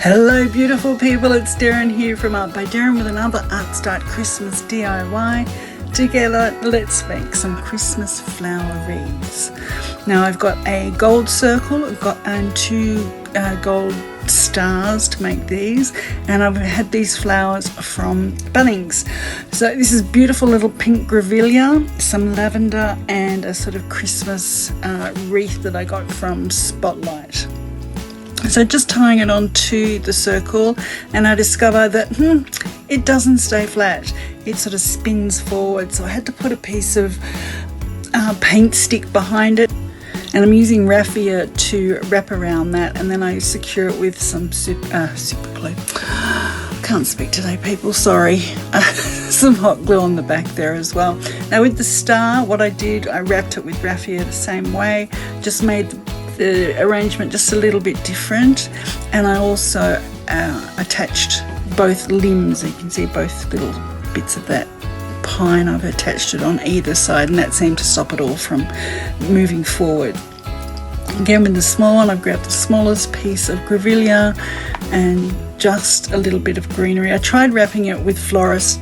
Hello beautiful people, it's Derryn here from Art by Derryn with another ArtStart Christmas DIY. Together, let's make some Christmas flower wreaths. Now I've got a gold circle, and two gold stars to make these, and I've had these flowers from Bunnings. So this is beautiful little pink Grevillia, some lavender, and a sort of Christmas wreath that I got from Spotlight. So just tying it onto the circle, and I discover that it doesn't stay flat. It sort of spins forward, so I had to put a piece of paint stick behind it, and I'm using raffia to wrap around that, and then I secure it with some super glue. Can't speak today, people, sorry. Some hot glue on the back there as well. Now with the star, what I did, I wrapped it with raffia the same way, just made the arrangement just a little bit different, and I also attached both limbs. You can see both little bits of that pine. I've attached it on either side, and that seemed to stop it all from moving forward. Again, with the small one, I've grabbed the smallest piece of Grevillia and just a little bit of greenery. I tried wrapping it with florist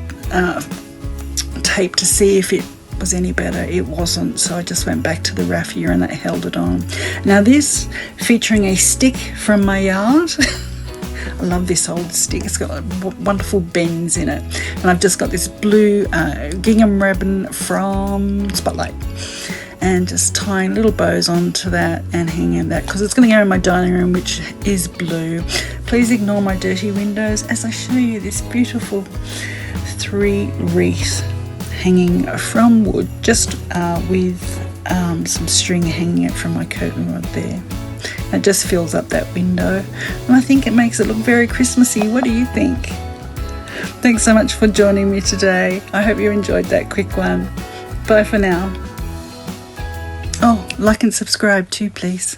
tape to see if it was any better. It wasn't, so I just went back to the raffia and that held it on. Now this, featuring a stick from my yard. I love this old stick. It's got wonderful bends in it, and I've just got this blue gingham ribbon from Spotlight, and just tying little bows onto that and hanging that, because it's going to go in my dining room, which is blue. Please ignore my dirty windows as I show you this beautiful 3 wreaths hanging from wood, just with some string hanging it from my curtain rod there. It just fills up that window, and I think it makes it look very Christmassy. What do you think? Thanks so much for joining me today. I hope you enjoyed that quick one. Bye for now. Oh, like and subscribe too, please.